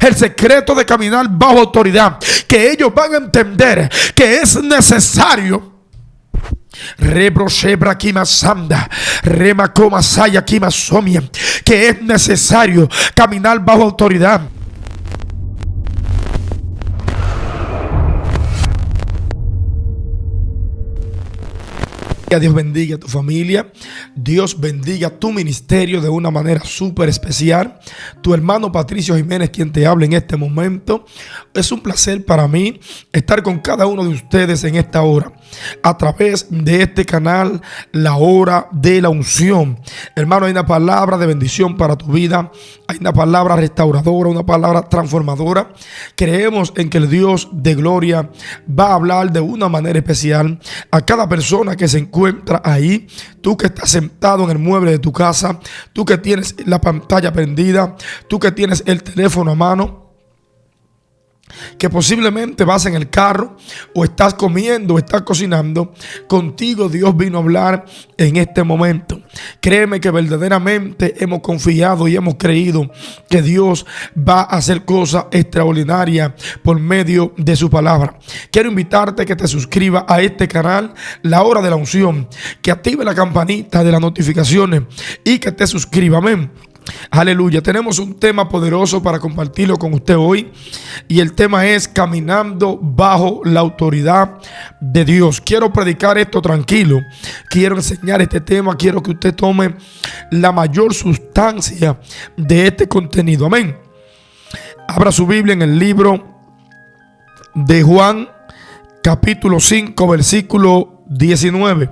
el secreto de caminar bajo autoridad, que ellos van a entender que es necesario. Que es necesario caminar bajo autoridad. Dios bendiga a tu familia, Dios bendiga tu ministerio de una manera súper especial. Tu hermano Patricio Jiménez, quien te habla en este momento. Es un placer para mí estar con cada uno de ustedes en esta hora, a través de este canal, La Hora de la Unción. Hermano, hay una palabra de bendición para tu vida, hay una palabra restauradora, una palabra transformadora. Creemos en que el Dios de gloria va a hablar de una manera especial a cada persona que se encuentra ahí. Tú que estás sentado en el mueble de tu casa, tú que tienes la pantalla prendida, tú que tienes el teléfono a mano, que posiblemente vas en el carro o estás comiendo o estás cocinando. Contigo Dios vino a hablar en este momento. Créeme que verdaderamente hemos confiado y hemos creído que Dios va a hacer cosas extraordinarias por medio de su palabra. Quiero invitarte a que te suscribas a este canal, La Hora de la Unción, que active la campanita de las notificaciones y que te suscribas. Amén. Aleluya. Tenemos un tema poderoso para compartirlo con usted hoy, y el tema es caminando bajo la autoridad de Dios. Quiero predicar esto tranquilo, quiero enseñar este tema, quiero que usted tome la mayor sustancia de este contenido. Amén. Abra su Biblia en el libro de Juan, capítulo 5, versículo 19.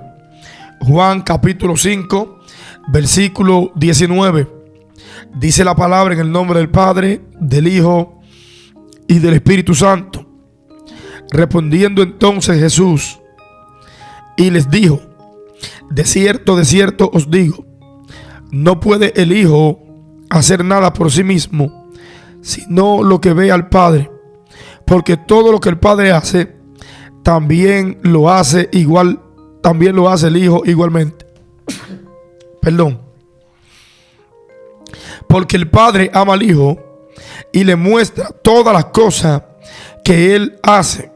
Juan capítulo 5, versículo 19. Dice la palabra en el nombre del Padre, del Hijo y del Espíritu Santo. Respondiendo entonces Jesús y les dijo: de cierto os digo, no puede el Hijo hacer nada por sí mismo, sino lo que ve al Padre, porque todo lo que el Padre hace, también lo hace el Hijo igualmente. Perdón. Porque el Padre ama al Hijo y le muestra todas las cosas que Él hace,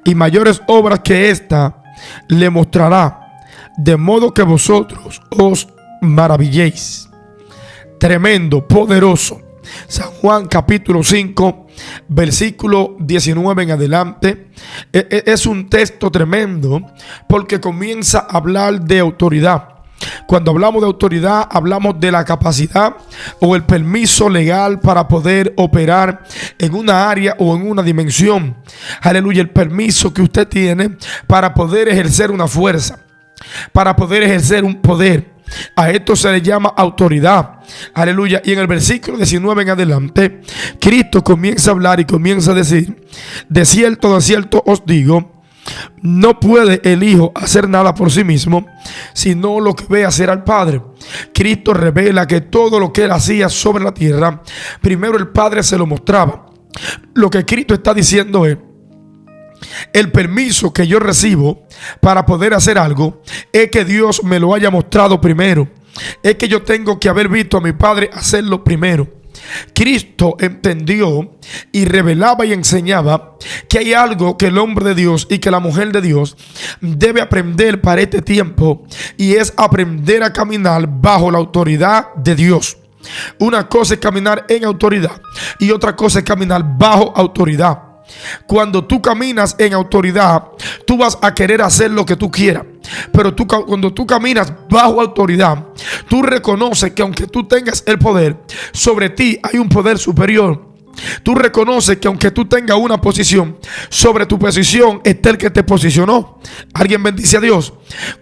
y mayores obras que esta le mostrará, de modo que vosotros os maravilléis. Tremendo, poderoso. San Juan capítulo 5, versículo 19 en adelante. Es un texto tremendo porque comienza a hablar de autoridad. Cuando hablamos de autoridad, hablamos de la capacidad o el permiso legal para poder operar en una área o en una dimensión. Aleluya, el permiso que usted tiene para poder ejercer una fuerza, para poder ejercer un poder. A esto se le llama autoridad. Aleluya. Y en el versículo 19 en adelante, Cristo comienza a hablar y comienza a decir: de cierto os digo, no puede el Hijo hacer nada por sí mismo, sino lo que ve hacer al Padre. Cristo revela que todo lo que Él hacía sobre la tierra, primero el Padre se lo mostraba. Lo que Cristo está diciendo es: el permiso que yo recibo para poder hacer algo es que Dios me lo haya mostrado primero. Es que yo tengo que haber visto a mi Padre hacerlo primero. Cristo entendió y revelaba y enseñaba que hay algo que el hombre de Dios y que la mujer de Dios debe aprender para este tiempo, y es aprender a caminar bajo la autoridad de Dios. Una cosa es caminar en autoridad y otra cosa es caminar bajo autoridad. Cuando tú caminas en autoridad, tú vas a querer hacer lo que tú quieras. Pero cuando tú caminas bajo autoridad, tú reconoces que aunque tú tengas el poder, sobre ti hay un poder superior. Tú reconoces que aunque tú tengas una posición, sobre tu posición está el que te posicionó. Alguien bendice a Dios.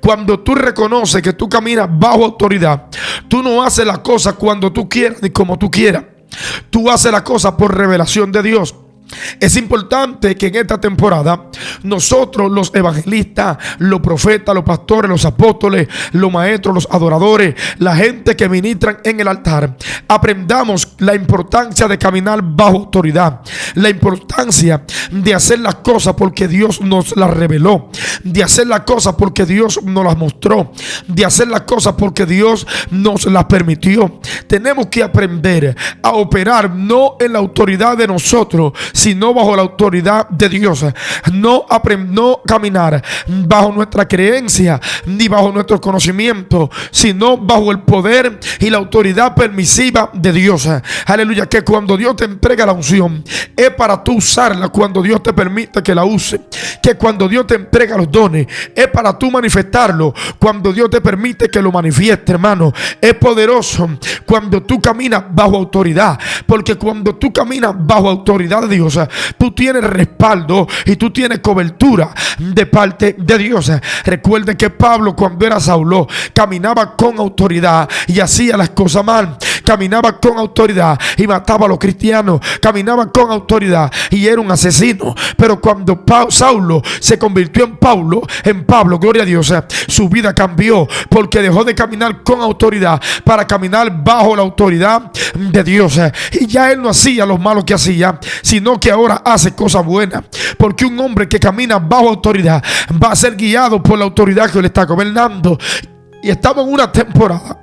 Cuando tú reconoces que tú caminas bajo autoridad, tú no haces la cosa cuando tú quieras ni como tú quieras. Tú haces la cosa por revelación de Dios. Es importante que en esta temporada nosotros, los evangelistas, los profetas, los pastores, los apóstoles, los maestros, los adoradores, la gente que ministran en el altar, aprendamos la importancia de caminar bajo autoridad, la importancia de hacer las cosas porque Dios nos las reveló, de hacer las cosas porque Dios nos las mostró, de hacer las cosas porque Dios nos las permitió. Tenemos que aprender a operar no en la autoridad de nosotros, sino bajo la autoridad de Dios. No caminar bajo nuestra creencia ni bajo nuestro conocimiento, sino bajo el poder y la autoridad permisiva de Dios. Aleluya, que cuando Dios te entrega la unción es para tú usarla, cuando Dios te permite que la use, que cuando Dios te entrega los dones es para tú manifestarlo, cuando Dios te permite que lo manifieste, hermano. Es poderoso cuando tú caminas bajo autoridad, porque cuando tú caminas bajo autoridad de Dios, tú tienes respaldo y tú tienes cobertura de parte de Dios. Recuerden que Pablo, cuando era Saulo, caminaba con autoridad y hacía las cosas mal. Caminaba con autoridad y mataba a los cristianos. Caminaba con autoridad y era un asesino. Pero cuando Saulo se convirtió en Pablo, gloria a Dios, su vida cambió, porque dejó de caminar con autoridad para caminar bajo la autoridad de Dios. Y ya él no hacía lo malo que hacía, sino que ahora hace cosas buenas, porque un hombre que camina bajo autoridad va a ser guiado por la autoridad que le está gobernando. Y estamos en una temporada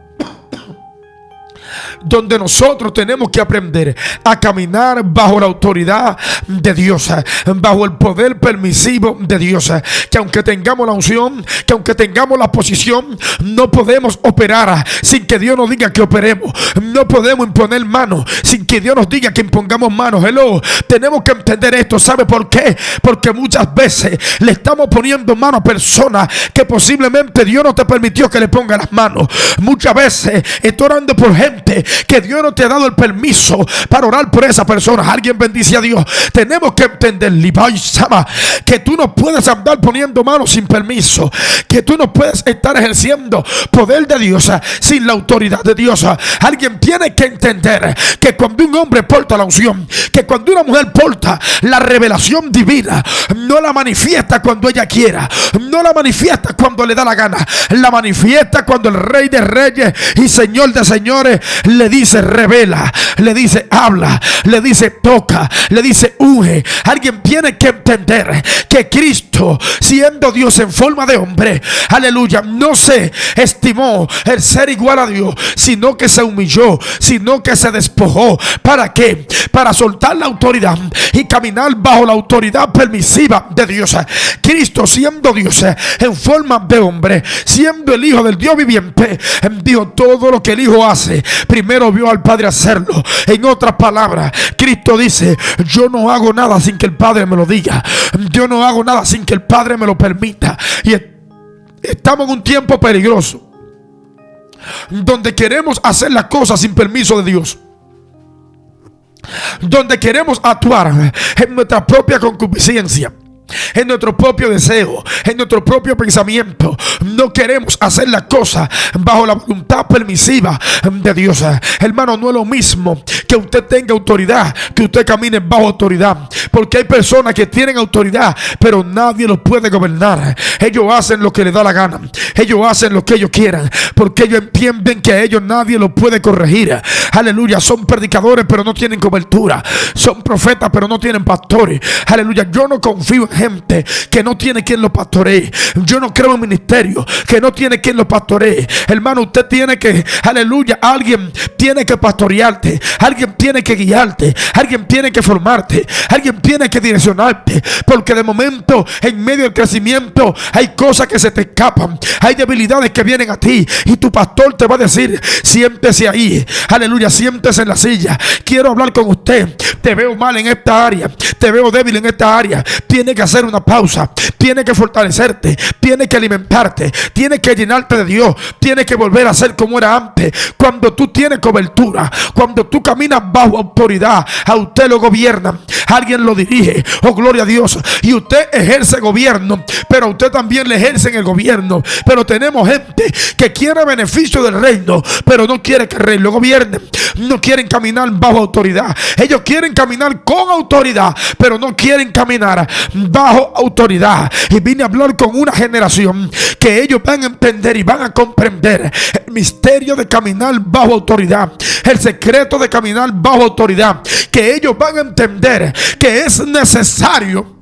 donde nosotros tenemos que aprender a caminar bajo la autoridad de Dios, bajo el poder permisivo de Dios. Que aunque tengamos la unción, que aunque tengamos la posición, no podemos operar sin que Dios nos diga que operemos. No podemos imponer manos sin que Dios nos diga que impongamos manos. Hello, tenemos que entender esto. ¿Sabe por qué? Porque muchas veces le estamos poniendo mano a personas que posiblemente Dios no te permitió que le ponga las manos. Muchas veces estoy orando por gente que Dios no te ha dado el permiso para orar por esa persona. Alguien bendice a Dios. Tenemos que entender, que tú no puedes andar poniendo manos sin permiso, que tú no puedes estar ejerciendo poder de Dios sin la autoridad de Dios. Alguien tiene que entender que cuando un hombre porta la unción, que cuando una mujer porta la revelación divina, no la manifiesta cuando ella quiera, no la manifiesta cuando le da la gana, la manifiesta cuando el Rey de Reyes y Señor de Señores le dice revela, le dice habla, le dice toca, le dice unge. Alguien tiene que entender que Cristo, siendo Dios en forma de hombre, aleluya, no se estimó el ser igual a Dios, sino que se humilló, sino que se despojó. ¿Para qué? Para soltar la autoridad y caminar bajo la autoridad permisiva de Dios. Cristo, siendo Dios en forma de hombre, siendo el Hijo del Dios viviente, dijo: todo lo que el Hijo hace, primero vio al Padre hacerlo. En otras palabras, Cristo dice: yo no hago nada sin que el Padre me lo diga, yo no hago nada sin que el Padre me lo permita. Y estamos en un tiempo peligroso donde queremos hacer las cosas sin permiso de Dios, donde queremos actuar en nuestra propia concupiscencia, en nuestro propio deseo, en nuestro propio pensamiento. No queremos hacer las cosas bajo la voluntad permisiva de Dios. Hermano, no es lo mismo que usted tenga autoridad, que usted camine bajo autoridad, porque hay personas que tienen autoridad, pero nadie los puede gobernar. Ellos hacen lo que les da la gana, ellos hacen lo que ellos quieran, porque ellos entienden que a ellos nadie los puede corregir. Aleluya, son predicadores pero no tienen cobertura, son profetas pero no tienen pastores. Aleluya, yo no confío en gente que no tiene quien lo pastoree. Yo no creo en ministerio que no tiene quien lo pastoree. Hermano, usted tiene que, aleluya, alguien tiene que pastorearte, alguien tiene que guiarte, alguien tiene que formarte, alguien tiene que direccionarte, porque de momento en medio del crecimiento hay cosas que se te escapan, hay debilidades que vienen a ti y tu pastor te va a decir: siéntese ahí, aleluya, siéntese en la silla, quiero hablar con usted, te veo mal en esta área, te veo débil en esta área, tiene que hacer una pausa, tienes que fortalecerte, tienes que alimentarte, tienes que llenarte de Dios, tienes que volver a ser como era antes. Cuando tú tienes cobertura, cuando tú caminas bajo autoridad, a usted lo gobiernan, alguien lo dirige, oh gloria a Dios, y usted ejerce gobierno, pero a usted también le ejercen el gobierno. Pero tenemos gente que quiere beneficio del reino, pero no quiere que el reino lo gobierne. No quieren caminar bajo autoridad. Ellos quieren caminar con autoridad, pero no quieren caminar bajo autoridad. Y vine a hablar con una generación que ellos van a entender y van a comprender el misterio de caminar bajo autoridad, el secreto de caminar bajo autoridad, que ellos van a entender que es necesario.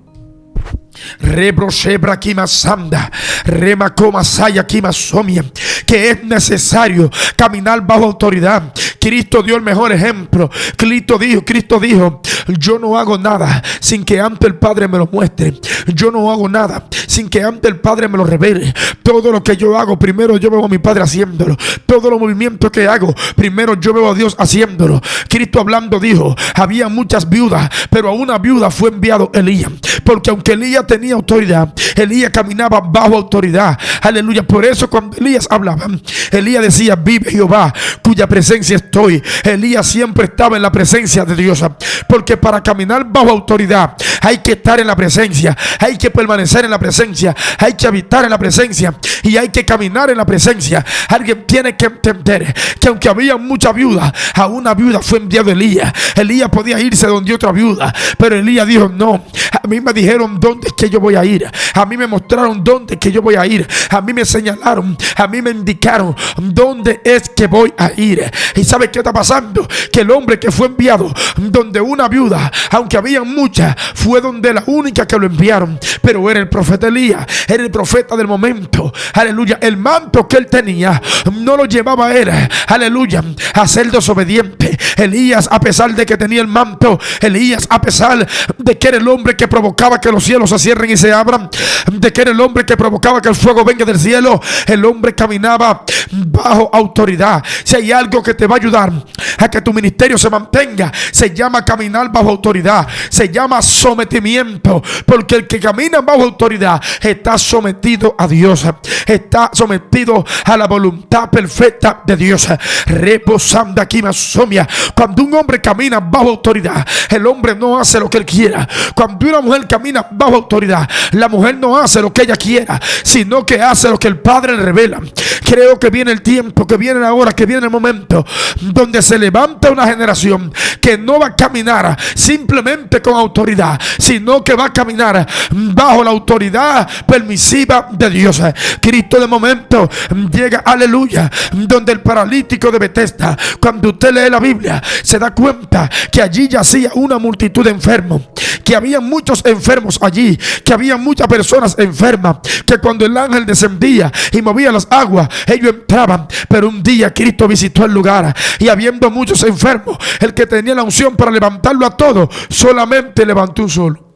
Rebroshebra Kimasanda, Remakoma Saya Kimasomia, que es necesario caminar bajo autoridad. Cristo dio el mejor ejemplo. Cristo dijo: yo no hago nada sin que antes el Padre me lo muestre. Yo no hago nada sin que antes el Padre me lo revele. Todo lo que yo hago, primero yo veo a mi Padre haciéndolo. Todos los movimientos que hago, primero yo veo a Dios haciéndolo. Cristo hablando dijo: había muchas viudas, pero a una viuda fue enviado Elías, porque aunque Elías tenía autoridad, Elías caminaba bajo autoridad. Aleluya. Por eso cuando Elías hablaba, Elías decía: vive Jehová, cuya presencia estoy. Elías siempre estaba en la presencia de Dios, porque para caminar bajo autoridad hay que estar en la presencia, hay que permanecer en la presencia, hay que habitar en la presencia y hay que caminar en la presencia. Alguien tiene que entender que aunque había mucha viuda, a una viuda fue enviado Elías. Elías podía irse donde otra viuda, pero Elías dijo: no, a mí me dijeron dónde es que yo voy a ir, a mí me mostraron dónde es que yo voy a ir, a mí me señalaron, a mí me indicaron dónde es que voy a ir. ¿Y sabe qué está pasando? Que el hombre que fue enviado donde una viuda, aunque había muchas, fue donde la única que lo enviaron, pero era el profeta Elías, era el profeta del momento. Aleluya. El manto que él tenía no lo llevaba a él, aleluya, a ser desobediente. Elías, a pesar de que tenía el manto, Elías, a pesar de que era el hombre que provocaba que los cielos se cierren y se abran, de que era el hombre que provocaba que el fuego venga del cielo, el hombre caminaba bajo autoridad. Si hay algo que te va a ayudar a que tu ministerio se mantenga, se llama caminar bajo autoridad, se llama sometimiento, porque el que camina bajo autoridad está sometido a Dios, está sometido a la voluntad perfecta de Dios. Reposando aquí masomia. Cuando un hombre camina bajo autoridad, el hombre no hace lo que él quiera. Cuando una mujer camina bajo autoridad, la mujer no hace lo que ella quiera, sino que hace lo que el Padre le revela. Creo que viene el tiempo, que viene la hora, que viene el momento donde se levanta una generación que no va a caminar simplemente con autoridad, sino que va a caminar bajo la autoridad permisiva de Dios. Cristo de momento llega, aleluya, donde el paralítico de Betesda, cuando usted lee la Biblia, se da cuenta que allí yacía una multitud de enfermos, que había muchos enfermos allí, que había muchas personas enfermas, que cuando el ángel descendía y movía las aguas, ellos entraban. Pero un día Cristo visitó el lugar y habiendo muchos enfermos, el que tenía la unción para levantarlo a todos, solamente levantó un solo.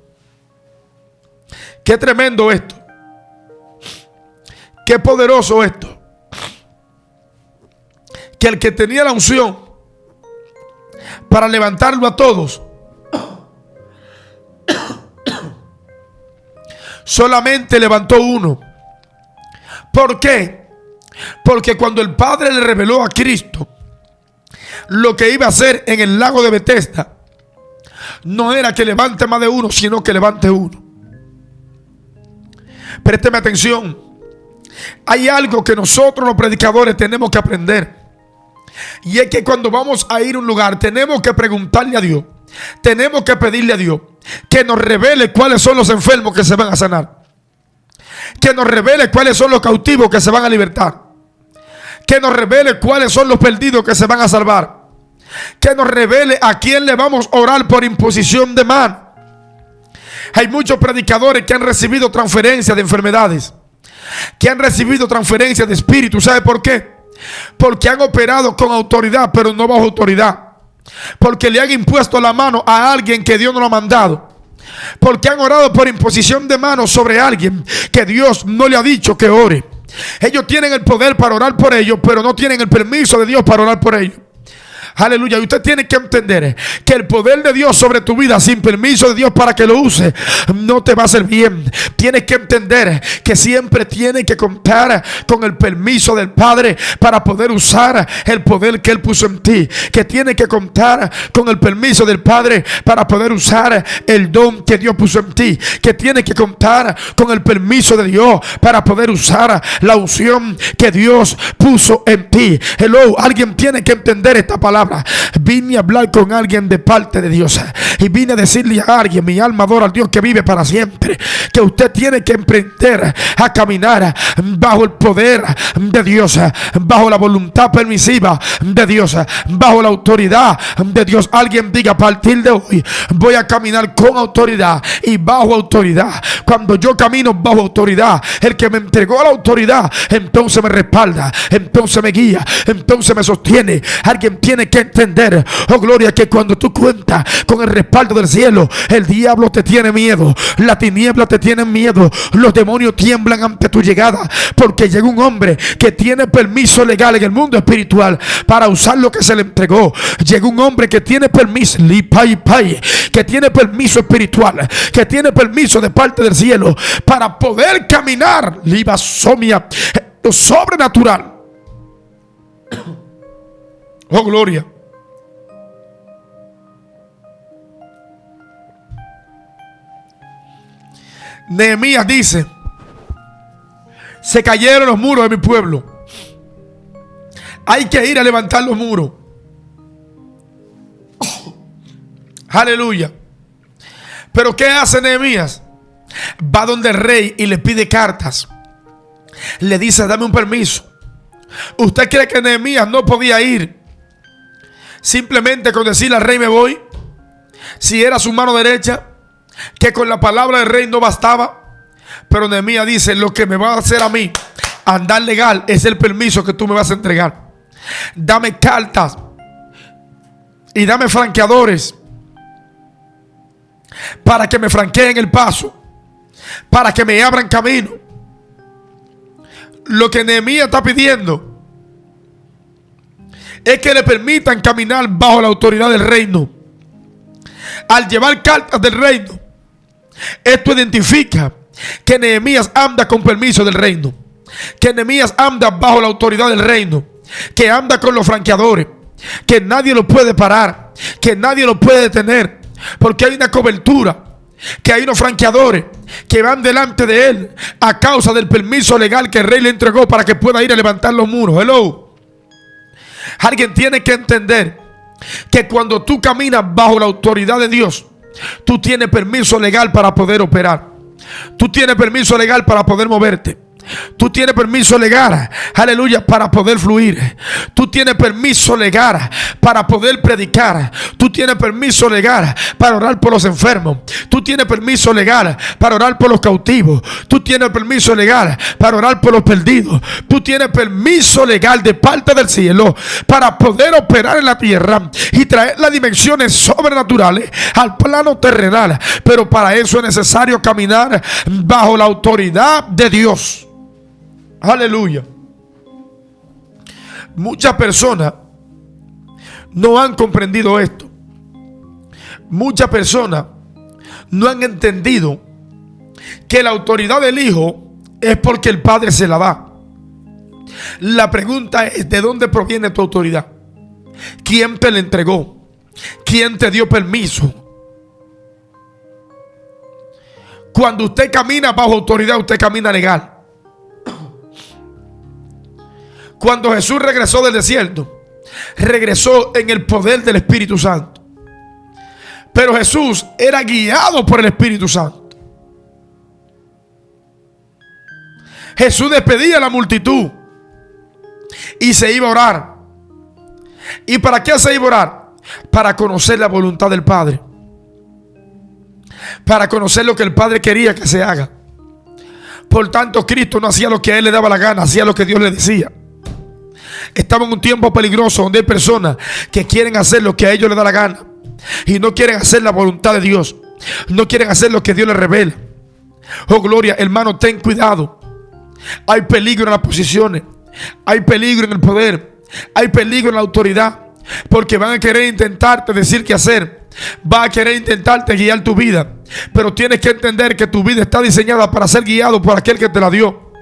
Qué tremendo esto, qué poderoso esto, que el que tenía la unción para levantarlo a todos, solamente levantó uno. ¿Por qué? Porque cuando el Padre le reveló a Cristo lo que iba a hacer en el lago de Betesda, no era que levante más de uno, sino que levante uno. Présteme atención. Hay algo que nosotros los predicadores tenemos que aprender, y es que cuando vamos a ir a un lugar tenemos que preguntarle a Dios, tenemos que pedirle a Dios que nos revele cuáles son los enfermos que se van a sanar, que nos revele cuáles son los cautivos que se van a libertar, que nos revele cuáles son los perdidos que se van a salvar, que nos revele a quién le vamos a orar por imposición de mano. Hay muchos predicadores que han recibido transferencias de enfermedades, que han recibido transferencias de espíritu. ¿Sabe por qué? Porque han operado con autoridad, pero no bajo autoridad. Porque le han impuesto la mano a alguien que Dios no lo ha mandado. Porque han orado por imposición de manos sobre alguien que Dios no le ha dicho que ore. Ellos tienen el poder para orar por ellos, pero no tienen el permiso de Dios para orar por ellos. Aleluya. Y usted tiene que entender que el poder de Dios sobre tu vida, sin permiso de Dios para que lo use, no te va a hacer bien. Tienes que entender que siempre tienes que contar con el permiso del Padre para poder usar el poder que Él puso en ti. Que tienes que contar con el permiso del Padre para poder usar el don que Dios puso en ti. Que tienes que contar con el permiso de Dios para poder usar la unción que Dios puso en ti. Hello, alguien tiene que entender esta palabra. Vine a hablar con alguien de parte de Dios y vine a decirle a alguien: mi alma adora al Dios que vive para siempre. Que usted tiene que emprender a caminar bajo el poder de Dios, bajo la voluntad permisiva de Dios, bajo la autoridad de Dios. Alguien diga: a partir de hoy voy a caminar con autoridad y bajo autoridad. Cuando yo camino bajo autoridad, el que me entregó la autoridad entonces me respalda, entonces me guía, entonces me sostiene. Alguien tiene que entender, oh gloria, que cuando tú cuentas con el respaldo del cielo, el diablo te tiene miedo, la tiniebla te tiene miedo, los demonios tiemblan ante tu llegada, porque llega un hombre que tiene permiso legal en el mundo espiritual para usar lo que se le entregó. Llega un hombre que tiene permiso, que tiene permiso espiritual, que tiene permiso de parte del cielo para poder caminar lo sobrenatural. Oh gloria. Nehemías dice: se cayeron los muros de mi pueblo. Hay que ir a levantar los muros. Aleluya. Pero ¿qué hace Nehemías? Va donde el rey y le pide cartas. Le dice: dame un permiso. ¿Usted cree que Nehemías no podía ir simplemente con decirle al rey me voy? Si era su mano derecha, que con la palabra del rey no bastaba. Pero Nehemías dice: lo que me va a hacer a mí andar legal es el permiso que tú me vas a entregar. Dame cartas y dame franqueadores para que me franqueen el paso, para que me abran camino. Lo que Nehemías está pidiendo es que le permitan caminar bajo la autoridad del reino. Al llevar cartas del reino, esto identifica que Nehemías anda con permiso del reino, que Nehemías anda bajo la autoridad del reino, que anda con los franqueadores, que nadie lo puede parar, que nadie lo puede detener, porque hay una cobertura, que hay unos franqueadores que van delante de él a causa del permiso legal que el rey le entregó para que pueda ir a levantar los muros. Hello. Alguien tiene que entender que cuando tú caminas bajo la autoridad de Dios, tú tienes permiso legal para poder operar. Tú tienes permiso legal para poder moverte. Tú tienes permiso legal, aleluya, para poder fluir. Tú tienes permiso legal para poder predicar. Tú tienes permiso legal para orar por los enfermos. Tú tienes permiso legal para orar por los cautivos. Tú tienes permiso legal para orar por los perdidos. Tú tienes permiso legal de parte del cielo para poder operar en la tierra y traer las dimensiones sobrenaturales al plano terrenal. Pero para eso es necesario caminar bajo la autoridad de Dios. Aleluya. Muchas personas no han comprendido esto. Muchas personas no han entendido que la autoridad del Hijo es porque el Padre se la da. La pregunta es: ¿de dónde proviene tu autoridad? ¿Quién te la entregó? ¿Quién te dio permiso? Cuando usted camina bajo autoridad, usted camina legal. Cuando Jesús regresó del desierto, regresó en el poder del Espíritu Santo. Pero Jesús era guiado por el Espíritu Santo. Jesús despedía a la multitud y se iba a orar. ¿Y para qué se iba a orar? Para conocer la voluntad del Padre. Para conocer lo que el Padre quería que se haga. Por tanto, Cristo no hacía lo que a él le daba la gana, hacía lo que Dios le decía. Estamos en un tiempo peligroso donde hay personas que quieren hacer lo que a ellos les da la gana y no quieren hacer la voluntad de Dios. No quieren hacer lo que Dios les revela. Oh gloria, hermano, ten cuidado. Hay peligro en las posiciones, hay peligro en el poder, hay peligro en la autoridad. Porque van a querer intentarte decir qué hacer. Va a querer intentarte guiar tu vida. Pero tienes que entender que tu vida está diseñada para ser guiado por aquel que te la dio.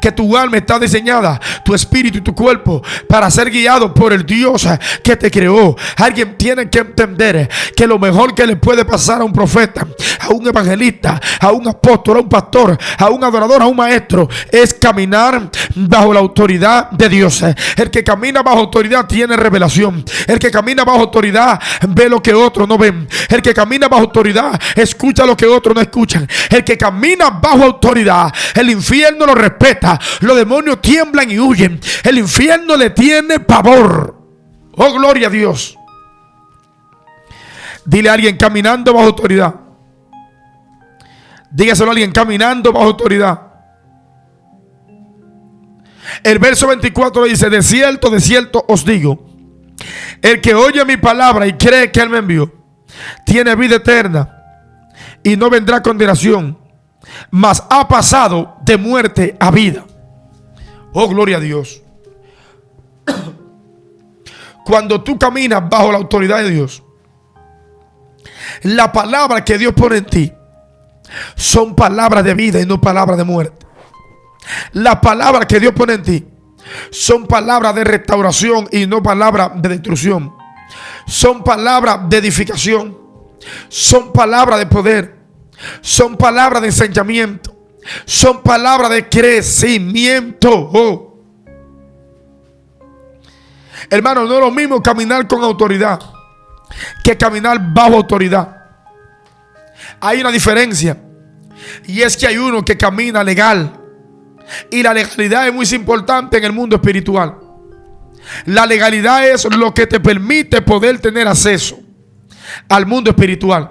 Que tu alma está diseñada, tu espíritu y tu cuerpo, para ser guiado por el Dios que te creó. Alguien tiene que entender que lo mejor que le puede pasar a un profeta, a un evangelista, a un apóstol, a un pastor, a un adorador, a un maestro, es caminar bajo la autoridad de Dios. El que camina bajo autoridad tiene revelación. El que camina bajo autoridad ve lo que otros no ven. El que camina bajo autoridad escucha lo que otros no escuchan. El que camina bajo autoridad, el infierno lo respeta. Los demonios tiemblan y huyen. El infierno le tiene pavor. Oh, gloria a Dios. Dile a alguien: caminando bajo autoridad. Dígaselo a alguien: caminando bajo autoridad. El verso 24 dice: de cierto os digo, el que oye mi palabra y cree que él me envió, tiene vida eterna y no vendrá condenación, mas ha pasado de muerte a vida. Oh, gloria a Dios. Cuando tú caminas bajo la autoridad de Dios, la palabra que Dios pone en ti son palabras de vida y no palabras de muerte. La palabra que Dios pone en ti son palabras de restauración y no palabras de destrucción. Son palabras de edificación. Son palabras de poder. Son palabras de enseñamiento. Son palabras de crecimiento. Oh. Hermano, no es lo mismo caminar con autoridad que caminar bajo autoridad. Hay una diferencia, y es que hay uno que camina legal, y la legalidad es muy importante en el mundo espiritual. La legalidad es lo que te permite poder tener acceso al mundo espiritual.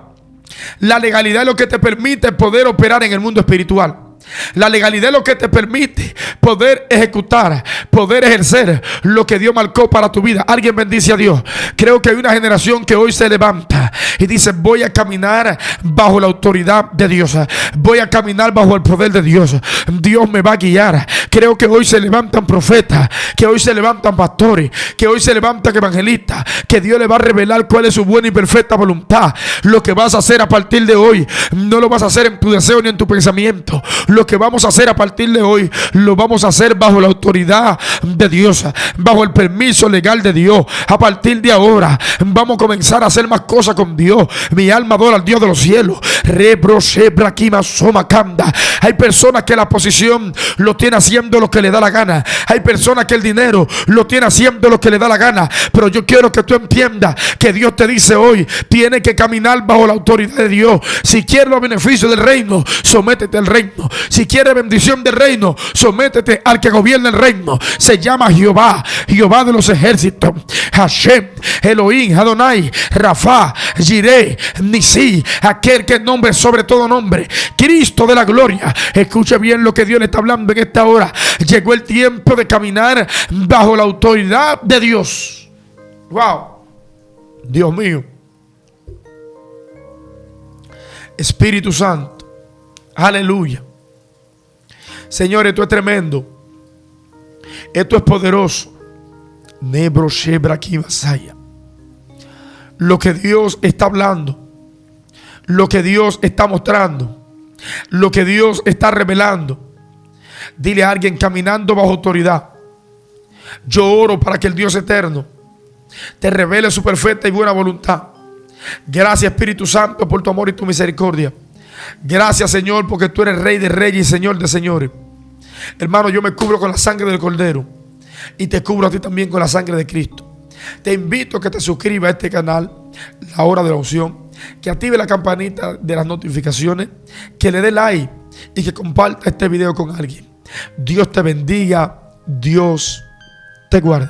La legalidad es lo que te permite poder operar en el mundo espiritual. La legalidad es lo que te permite poder ejecutar, poder ejercer lo que Dios marcó para tu vida. Alguien bendice a Dios. Creo que hay una generación que hoy se levanta y dice: voy a caminar bajo la autoridad de Dios. Voy a caminar bajo el poder de Dios. Dios me va a guiar. Creo que hoy se levantan profetas, que hoy se levantan pastores, que hoy se levantan evangelistas, que Dios le va a revelar cuál es su buena y perfecta voluntad. Lo que vas a hacer a partir de hoy no lo vas a hacer en tu deseo ni en tu pensamiento. Lo que vamos a hacer a partir de hoy lo vamos a hacer bajo la autoridad de Dios, bajo el permiso legal de Dios. A partir de ahora vamos a comenzar a hacer más cosas con Dios. Mi alma adora al Dios de los cielos. Hay personas que la posición lo tiene haciendo lo que le da la gana. Hay personas que el dinero lo tiene haciendo lo que le da la gana. Pero yo quiero que tú entiendas que Dios te dice hoy: tienes que caminar bajo la autoridad de Dios. Si quieres los beneficios del reino, sométete al reino. Si quieres bendición del reino, sométete al que gobierna el reino. Se llama Jehová, Jehová de los ejércitos, Hashem, Elohim, Adonai, Rafa, Jireh, Nisi, aquel que es nombre sobre todo nombre, Cristo de la gloria. Escuche bien lo que Dios le está hablando en esta hora. Llegó el tiempo de caminar bajo la autoridad de Dios. Wow, Dios mío, Espíritu Santo, aleluya. Señor, esto es tremendo. Esto es poderoso. Lo que Dios está hablando, lo que Dios está mostrando, lo que Dios está revelando. Dile a alguien: caminando bajo autoridad. Yo oro para que el Dios eterno te revele su perfecta y buena voluntad. Gracias, Espíritu Santo, por tu amor y tu misericordia. Gracias, Señor, porque tú eres Rey de reyes y Señor de señores. Hermano, yo me cubro con la sangre del Cordero y te cubro a ti también con la sangre de Cristo. Te invito a que te suscribas a este canal, La Hora de la Unción, que active la campanita de las notificaciones, que le dé like y que comparta este video con alguien. Dios te bendiga, Dios te guarde.